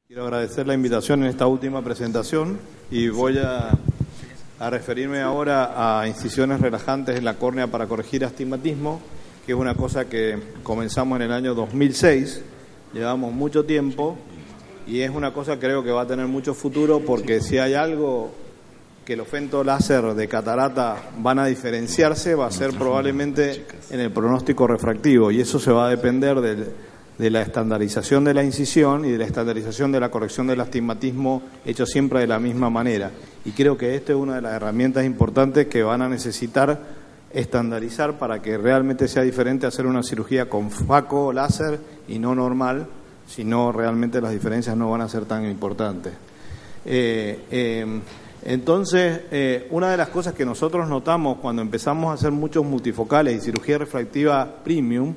Quiero agradecer la invitación en esta última presentación y voy a referirme ahora a incisiones relajantes en la córnea para corregir astigmatismo, que es una cosa que comenzamos en el año 2006, llevamos mucho tiempo y es una cosa que creo que va a tener mucho futuro, porque si hay algo que los femtoláser de catarata van a diferenciarse, va a ser probablemente en el pronóstico refractivo, y eso se va a depender de la estandarización de la incisión y de la estandarización de la corrección del astigmatismo hecho siempre de la misma manera. Y creo que esta es una de las herramientas importantes que van a necesitar estandarizar para que realmente sea diferente hacer una cirugía con faco láser y no normal, si no realmente las diferencias no van a ser tan importantes. Entonces, una de las cosas que nosotros notamos cuando empezamos a hacer muchos multifocales y cirugía refractiva premium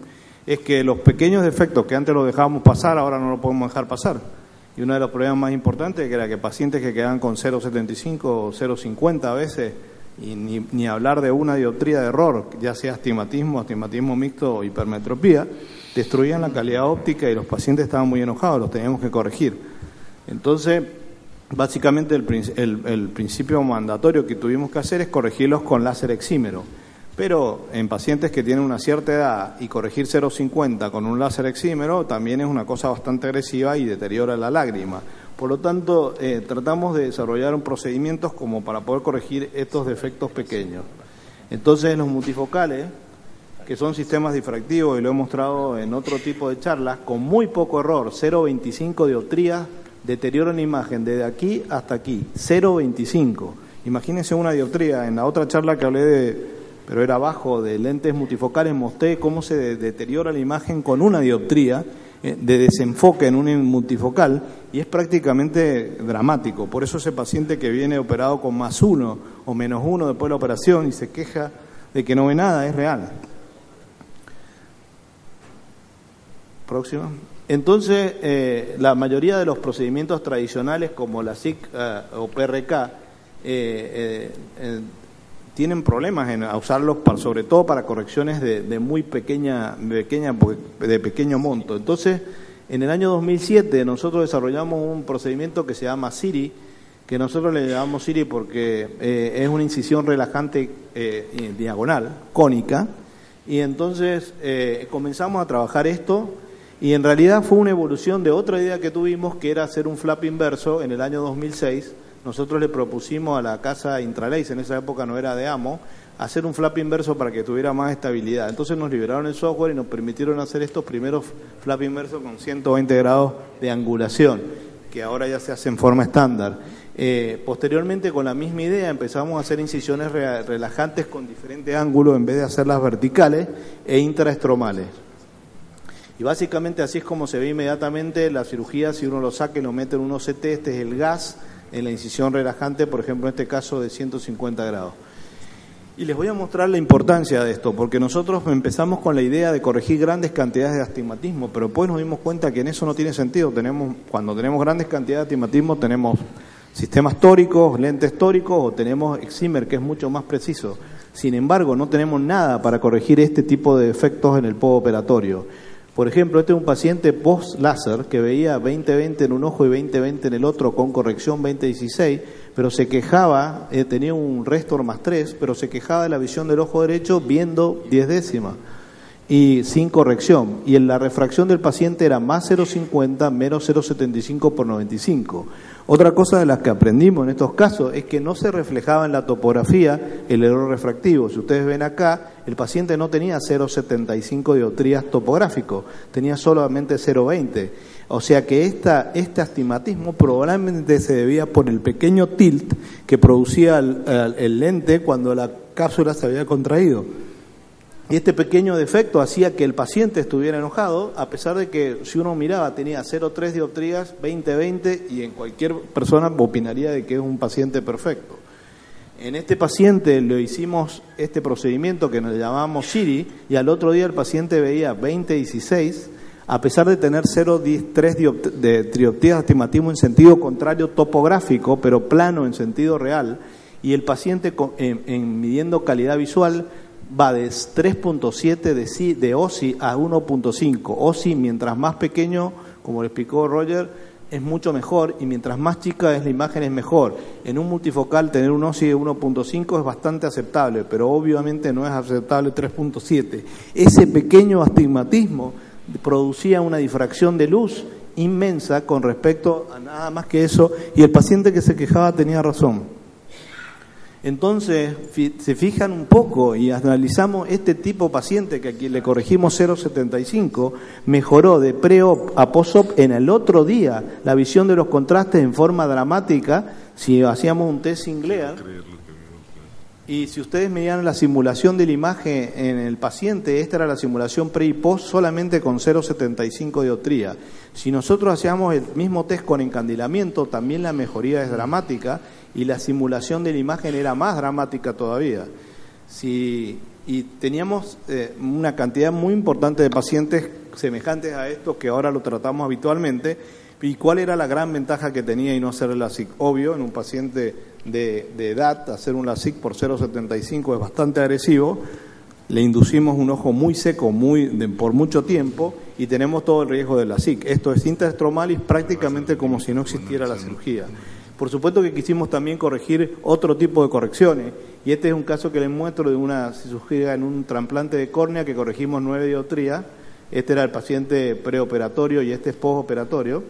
es que los pequeños defectos que antes los dejábamos pasar, ahora no los podemos dejar pasar. Y uno de los problemas más importantes era que pacientes que quedaban con 0,75 o 0,50 a veces, y ni hablar de una dioptría de error, ya sea astigmatismo mixto o hipermetropía, destruían la calidad óptica y los pacientes estaban muy enojados, los teníamos que corregir. Entonces, básicamente el principio mandatorio que tuvimos que hacer es corregirlos con láser exímero. Pero en pacientes que tienen una cierta edad y corregir 0,50 con un láser exímero también es una cosa bastante agresiva y deteriora la lágrima. Por lo tanto, tratamos de desarrollar procedimientos como para poder corregir estos defectos pequeños. Entonces, los multifocales, que son sistemas difractivos, y lo he mostrado en otro tipo de charlas, con muy poco error, 0,25 dioptrías, deterioran la imagen desde aquí hasta aquí, 0,25. Imagínense una dioptría. En la otra charla que hablé pero era abajo de lentes multifocales, mostré cómo se deteriora la imagen con una dioptría de desenfoque en un multifocal, y es prácticamente dramático. Por eso ese paciente que viene operado con +1 o -1 después de la operación y se queja de que no ve nada, es real. Próxima. Entonces, la mayoría de los procedimientos tradicionales como la SIC o PRK tienen problemas en usarlos, sobre todo para correcciones de pequeño monto. Entonces, en el año 2007 nosotros desarrollamos un procedimiento que se llama CIRI, que nosotros le llamamos CIRI porque es una incisión relajante diagonal, cónica, y entonces comenzamos a trabajar esto, y en realidad fue una evolución de otra idea que tuvimos, que era hacer un flap inverso en el año 2006. Nosotros le propusimos a la casa Intralace, en esa época no era de AMO, hacer un flap inverso para que tuviera más estabilidad. Entonces nos liberaron el software y nos permitieron hacer estos primeros flap inversos con 120 grados de angulación, que ahora ya se hace en forma estándar. Posteriormente, con la misma idea, empezamos a hacer incisiones relajantes con diferentes ángulos en vez de hacerlas verticales e intraestromales. Y básicamente así es como se ve inmediatamente la cirugía. Si uno lo saca y lo mete en un OCT, este es el gas en la incisión relajante, por ejemplo en este caso de 150 grados. Y les voy a mostrar la importancia de esto, porque nosotros empezamos con la idea de corregir grandes cantidades de astigmatismo, pero después nos dimos cuenta que en eso no tiene sentido. Cuando tenemos grandes cantidades de astigmatismo tenemos sistemas tóricos, lentes tóricos, o tenemos excimer, que es mucho más preciso. Sin embargo, no tenemos nada para corregir este tipo de efectos en el postoperatorio. Por ejemplo, este es un paciente post-láser que veía 20/20 en un ojo y 20/20 en el otro con corrección 20/16, pero se quejaba, tenía un restor +3, pero se quejaba de la visión del ojo derecho viendo 10 décimas y sin corrección. Y en la refracción del paciente era +0,50, menos 0,75 por 95. Otra cosa de las que aprendimos en estos casos es que no se reflejaba en la topografía el error refractivo. Si ustedes ven acá, el paciente no tenía 0,75 dioptrías topográfico, tenía solamente 0,20. O sea que este astigmatismo probablemente se debía por el pequeño tilt que producía el lente cuando la cápsula se había contraído. Y este pequeño defecto hacía que el paciente estuviera enojado, a pesar de que si uno miraba tenía 0,3 dioptrías, 20/20, y en cualquier persona opinaría de que es un paciente perfecto. En este paciente le hicimos este procedimiento que nos llamamos CIRI, y al otro día el paciente veía 20/16, a pesar de tener 0,3 dioptrías de astigmatismo en sentido contrario topográfico, pero plano en sentido real, y el paciente en midiendo calidad visual va de 3.7 de OSI a 1.5. OSI, mientras más pequeño, como le explicó Roger, es mucho mejor, y mientras más chica es la imagen es mejor. En un multifocal tener un OSI de 1.5 es bastante aceptable, pero obviamente no es aceptable 3.7. Ese pequeño astigmatismo producía una difracción de luz inmensa con respecto a nada más que eso, y el paciente que se quejaba tenía razón. Entonces, se fijan un poco y analizamos este tipo de paciente que aquí le corregimos 0.75, mejoró de pre-op a post-op en el otro día la visión de los contrastes en forma dramática si hacíamos un test Sinclair. Y si ustedes miran la simulación de la imagen en el paciente, esta era la simulación pre y post solamente con 0.75 dioptría. Si nosotros hacíamos el mismo test con encandilamiento, también la mejoría es dramática y la simulación de la imagen era más dramática todavía. Y teníamos una cantidad muy importante de pacientes semejantes a estos que ahora lo tratamos habitualmente. ¿Y cuál era la gran ventaja que tenía y no hacer el LASIK? Obvio, en un paciente de edad, hacer un LASIK por 0.75 es bastante agresivo, le inducimos un ojo muy seco por mucho tiempo y tenemos todo el riesgo del LASIK. Esto es intraestromal y prácticamente como si no existiera la cirugía. Por supuesto que quisimos también corregir otro tipo de correcciones, y este es un caso que les muestro de una cirugía en un trasplante de córnea que corregimos 9 dioptrías. Este era el paciente preoperatorio y este es postoperatorio,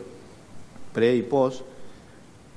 pre y post.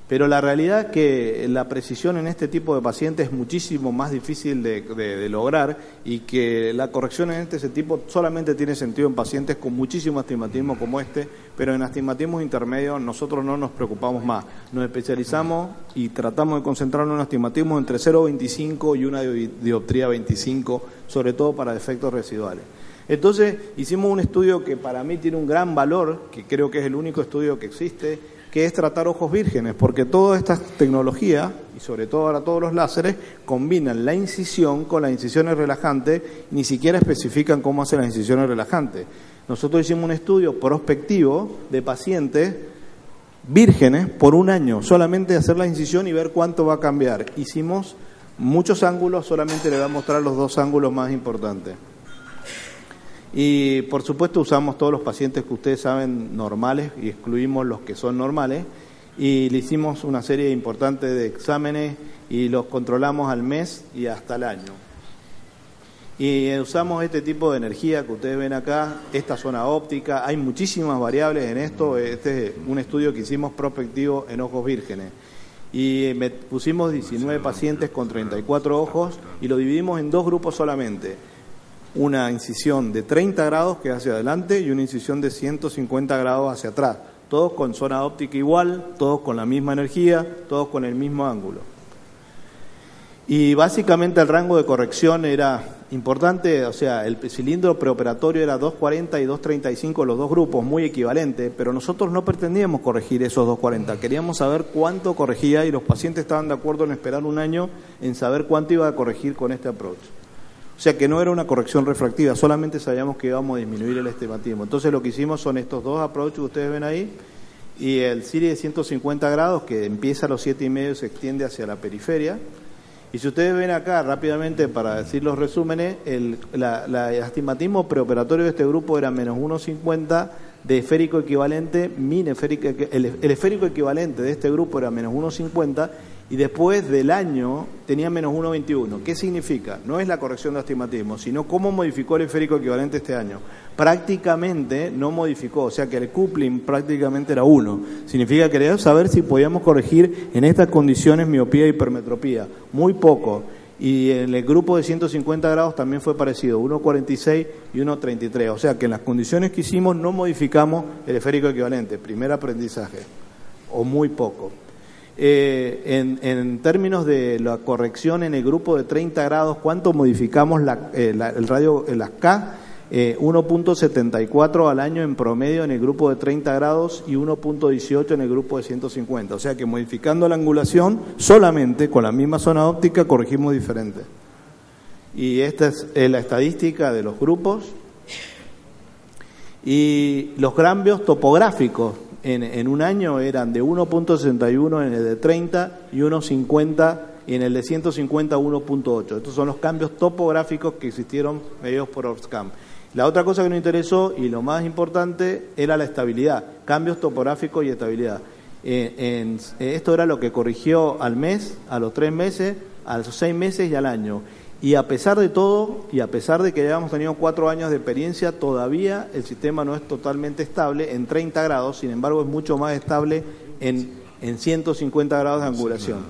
Pero la realidad es que la precisión en este tipo de pacientes es muchísimo más difícil de lograr, y que la corrección en este tipo solamente tiene sentido en pacientes con muchísimo astigmatismo como este, pero en astigmatismos intermedios nosotros no nos preocupamos más. Nos especializamos y tratamos de concentrarnos en astigmatismo entre 0.25 y una dioptría 25, sobre todo para defectos residuales. Entonces hicimos un estudio que para mí tiene un gran valor, que creo que es el único estudio que existe, que es tratar ojos vírgenes, porque todas estas tecnologías, y sobre todo ahora todos los láseres, combinan la incisión con las incisiones relajantes, ni siquiera especifican cómo hacen las incisiones relajantes. Nosotros hicimos un estudio prospectivo de pacientes vírgenes por un año, solamente hacer la incisión y ver cuánto va a cambiar. Hicimos muchos ángulos, solamente le voy a mostrar los 2 ángulos más importantes. Y por supuesto usamos todos los pacientes que ustedes saben normales y excluimos los que son normales, y le hicimos una serie importante de exámenes y los controlamos al mes y hasta el año. Y usamos este tipo de energía que ustedes ven acá, esta zona óptica, hay muchísimas variables en esto. Este es un estudio que hicimos prospectivo en ojos vírgenes. Y pusimos 19 pacientes con 34 ojos y lo dividimos en 2 grupos solamente. Una incisión de 30 grados que es hacia adelante y una incisión de 150 grados hacia atrás, todos con zona óptica igual, todos con la misma energía, todos con el mismo ángulo. Y básicamente el rango de corrección era importante, o sea, el cilindro preoperatorio era 240 y 235, los 2 grupos, muy equivalentes, pero nosotros no pretendíamos corregir esos 240, queríamos saber cuánto corregía, y los pacientes estaban de acuerdo en esperar un año en saber cuánto iba a corregir con este approach. O sea que no era una corrección refractiva, solamente sabíamos que íbamos a disminuir el astigmatismo. Entonces lo que hicimos son estos 2 approaches que ustedes ven ahí, y el CIRI de 150 grados que empieza a los 7,5 y se extiende hacia la periferia. Y si ustedes ven acá rápidamente, para decir los resúmenes, el astigmatismo preoperatorio de este grupo era menos 1,50, de esférico equivalente, el esférico equivalente de este grupo era menos 1,50, y después del año tenía menos 1,21. ¿Qué significa? No es la corrección de astigmatismo, sino cómo modificó el esférico equivalente este año. Prácticamente no modificó, o sea que el coupling prácticamente era 1. Significa que queríamos saber si podíamos corregir en estas condiciones miopía y hipermetropía. Muy poco. Y en el grupo de 150 grados también fue parecido, 1,46 y 1,33. O sea que en las condiciones que hicimos no modificamos el esférico equivalente. Primer aprendizaje, o muy poco. En términos de la corrección en el grupo de 30 grados, ¿cuánto modificamos el radio, las K? 1.74 al año en promedio en el grupo de 30 grados y 1.18 en el grupo de 150. O sea que modificando la angulación, solamente con la misma zona óptica corregimos diferente. Y esta es la estadística de los grupos. Y los cambios topográficos en un año eran de 1.61 en el de 30 y 1.50 y en el de 150 1.8. Estos son los cambios topográficos que existieron medidos por Orscam. La otra cosa que nos interesó, y lo más importante, era la estabilidad, cambios topográficos y estabilidad. Esto era lo que corrigió al mes, a los 3 meses, a los 6 meses y al año. Y a pesar de todo, y a pesar de que ya hemos tenido 4 años de experiencia, todavía el sistema no es totalmente estable en 30 grados, sin embargo es mucho más estable en 150 grados de angulación.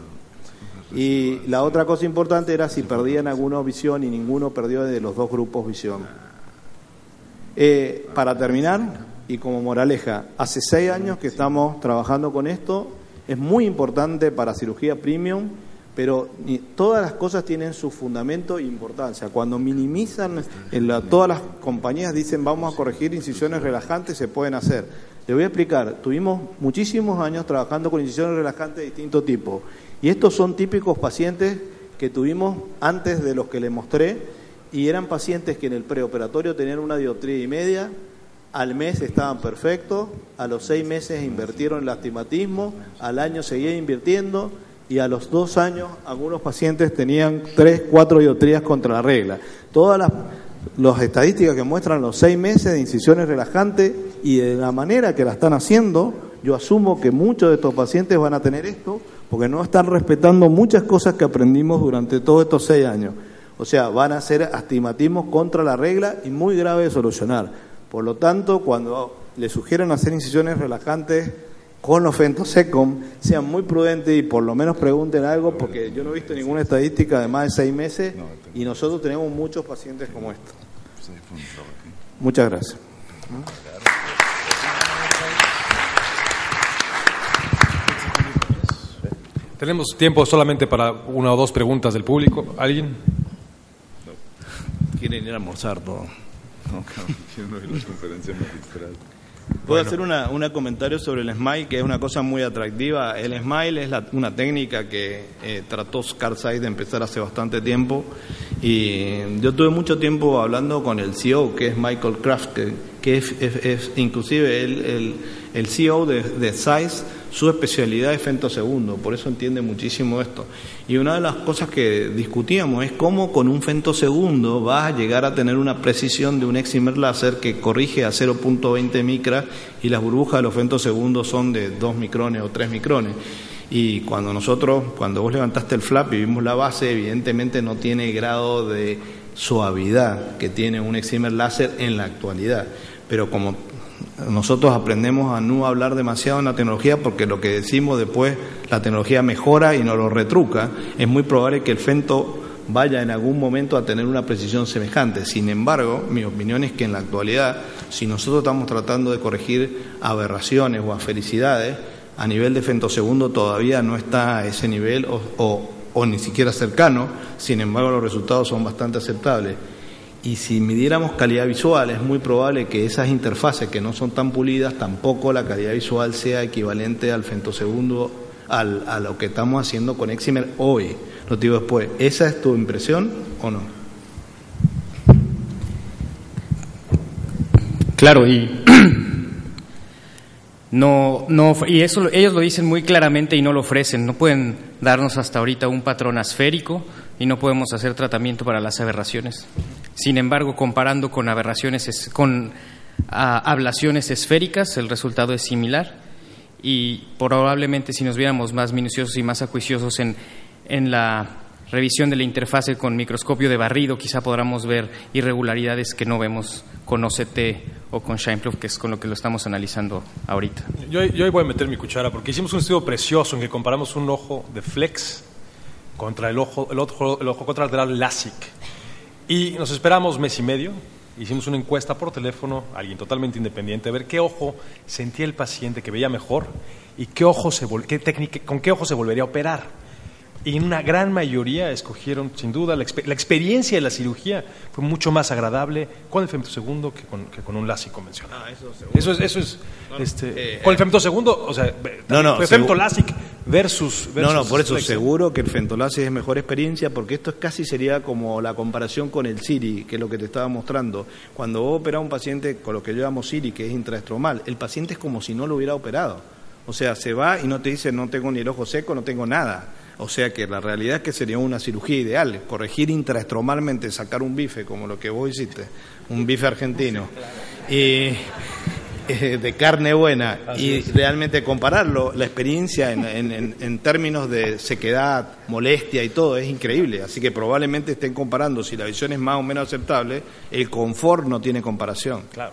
Y la otra cosa importante era si perdían alguno visión, y ninguno perdió de los 2 grupos visión. Para terminar, y como moraleja, hace 6 años que estamos trabajando con esto, es muy importante para cirugía premium, pero todas las cosas tienen su fundamento e importancia. Cuando minimizan, todas las compañías dicen vamos a corregir incisiones relajantes, se pueden hacer. Le voy a explicar, tuvimos muchísimos años trabajando con incisiones relajantes de distinto tipo, y estos son típicos pacientes que tuvimos antes de los que les mostré, y eran pacientes que en el preoperatorio tenían una dioptría y media, al mes estaban perfectos, a los 6 meses invirtieron el astigmatismo, al año seguían invirtiendo, y a los 2 años algunos pacientes tenían 3, 4 dioptrías contra la regla. Todas las estadísticas que muestran los 6 meses de incisiones relajantes y de la manera que la están haciendo, yo asumo que muchos de estos pacientes van a tener esto porque no están respetando muchas cosas que aprendimos durante todos estos 6 años. O sea, van a hacer astigmatismos contra la regla y muy grave de solucionar. Por lo tanto, cuando les sugieren hacer incisiones relajantes con los Fentosecom, sean muy prudentes y por lo menos pregunten algo, porque yo no he visto ninguna estadística de más de 6 meses y nosotros tenemos muchos pacientes como estos. Muchas gracias. Tenemos tiempo solamente para 1 o 2 preguntas del público. ¿Alguien? Quieren ir a almorzar todo. Yo no vi la conferencia magistral. Puedo hacer un comentario sobre el SMILE, que es una cosa muy atractiva. El SMILE es una técnica que trató Carl Zeiss de empezar hace bastante tiempo, y yo tuve mucho tiempo hablando con el CEO, que es Michael Kraft, que es inclusive el CEO de Zeiss. Su especialidad es femtosegundo, por eso entiende muchísimo esto. Y una de las cosas que discutíamos es cómo con un femtosegundo vas a llegar a tener una precisión de un excimer láser que corrige a 0.20 micras, y las burbujas de los femtosegundos son de 2 micrones o 3 micrones. Y cuando vos levantaste el flap y vimos la base, evidentemente no tiene el grado de suavidad que tiene un excimer láser en la actualidad. Pero como nosotros aprendemos a no hablar demasiado en la tecnología, porque lo que decimos después, la tecnología mejora y nos lo retruca, es muy probable que el femto vaya en algún momento a tener una precisión semejante. Sin embargo, mi opinión es que en la actualidad, si nosotros estamos tratando de corregir aberraciones o afericidades, a nivel de femtosegundo todavía no está a ese nivel o ni siquiera cercano. Sin embargo, los resultados son bastante aceptables. Y si midiéramos calidad visual, es muy probable que esas interfaces que no son tan pulidas, tampoco la calidad visual sea equivalente al femtosegundo, a lo que estamos haciendo con Excimer hoy. Lo digo después, ¿esa es tu impresión o no? Claro, y y eso ellos lo dicen muy claramente y no lo ofrecen. No pueden darnos hasta ahorita un patrón asférico y no podemos hacer tratamiento para las aberraciones. Sin embargo, comparando con ablaciones esféricas, el resultado es similar, y probablemente si nos viéramos más minuciosos y más acuiciosos en la revisión de la interfase con microscopio de barrido, quizá podamos ver irregularidades que no vemos con OCT o con Scheimpflug, que es con lo que lo estamos analizando ahorita. Yo ahí voy a meter mi cuchara, porque hicimos un estudio precioso en que comparamos un ojo de Flex contra el ojo contralateral LASIK. Y nos esperamos 1 mes y medio, hicimos una encuesta por teléfono, alguien totalmente independiente, a ver qué ojo sentía el paciente que veía mejor y con qué ojo se volvería a operar. Y en una gran mayoría escogieron, sin duda, la experiencia de la cirugía fue mucho más agradable con el femtosegundo que con un LASIK convencional. Eso es con el femtosegundo, o sea, femtoLASIK versus por eso Flex. seguro que el femtoLASIK es mejor experiencia, porque esto casi sería como la comparación con el Siri, que es lo que te estaba mostrando. Cuando vos operás a un paciente con lo que yo llamo Siri, que es intraestromal, el paciente es como si no lo hubiera operado. O sea, se va y no te dice no tengo ni el ojo seco, no tengo nada. O sea que la realidad es que sería una cirugía ideal, corregir intraestromalmente, sacar un bife como lo que vos hiciste, un bife argentino, y de carne buena, y realmente compararlo, la experiencia en términos de sequedad, molestia y todo es increíble. Así que probablemente estén comparando, si la visión es más o menos aceptable, el confort no tiene comparación. Claro.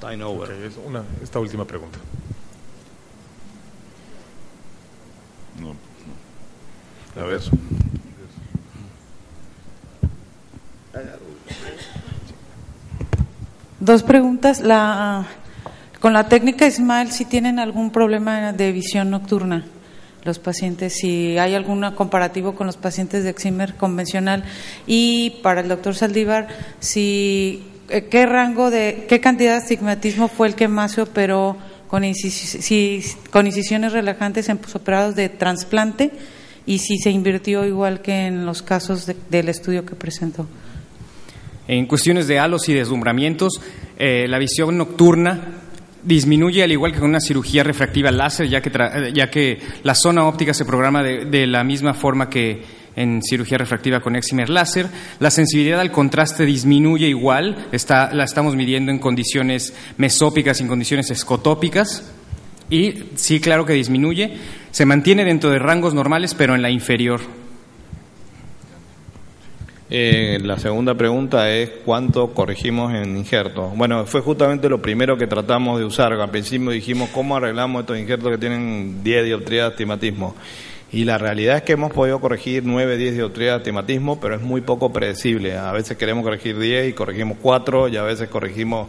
Time over. Okay, esta última pregunta. No. A ver. Dos preguntas. Con la técnica SMILE, ¿si tienen algún problema de visión nocturna los pacientes? Si hay algún comparativo con los pacientes de Excimer convencional. Y para el doctor Saldívar, ¿qué cantidad de astigmatismo fue el que más se operó con incisiones relajantes en posoperados de trasplante? Y si se invirtió igual que en los casos del estudio que presentó. En cuestiones de halos y deslumbramientos, la visión nocturna disminuye al igual que con una cirugía refractiva láser, ya que la zona óptica se programa de la misma forma que en cirugía refractiva con Excimer láser. La sensibilidad al contraste disminuye igual, la estamos midiendo en condiciones mesópicas y en condiciones escotópicas, y sí, claro que disminuye, se mantiene dentro de rangos normales, pero en la inferior. La segunda pregunta es ¿cuánto corregimos en injertos? Bueno, fue justamente lo primero que tratamos de usar. Al principio dijimos ¿cómo arreglamos estos injertos que tienen 10 dioptrías de astigmatismo? Y la realidad es que hemos podido corregir 9, 10 dioptrías de astigmatismo, pero es muy poco predecible. A veces queremos corregir 10 y corregimos 4, y a veces queremos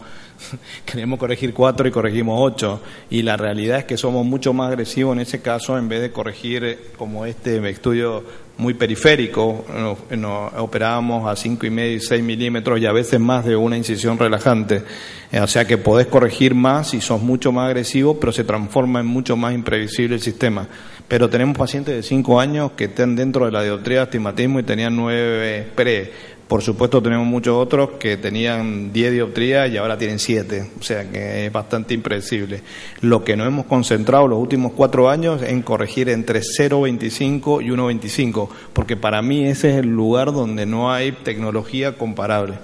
corregir 4 y corregimos 8. Y la realidad es que somos mucho más agresivos en ese caso, en vez de corregir como este estudio muy periférico, nos operábamos a 5,5 y 6 milímetros y a veces más de una incisión relajante. O sea que podés corregir más y sos mucho más agresivo, pero se transforma en mucho más imprevisible el sistema. Pero tenemos pacientes de 5 años que están dentro de la dioptría de astigmatismo y tenían 9 pre. Por supuesto tenemos muchos otros que tenían 10 dioptrías y ahora tienen 7, o sea que es bastante impredecible. Lo que nos hemos concentrado los últimos 4 años en corregir entre 0,25 y 1,25, porque para mí ese es el lugar donde no hay tecnología comparable.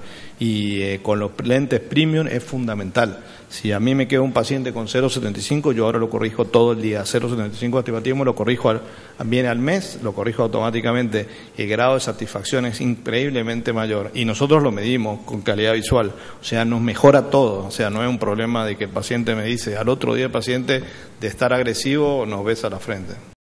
Y con los lentes premium es fundamental. Si a mí me queda un paciente con 0,75, yo ahora lo corrijo todo el día. 0,75 de astigmatismo lo corrijo viene al mes, lo corrijo automáticamente. Y el grado de satisfacción es increíblemente mayor. Y nosotros lo medimos con calidad visual. O sea, nos mejora todo. O sea, no es un problema de que el paciente me dice, al otro día el paciente de estar agresivo nos besa la frente.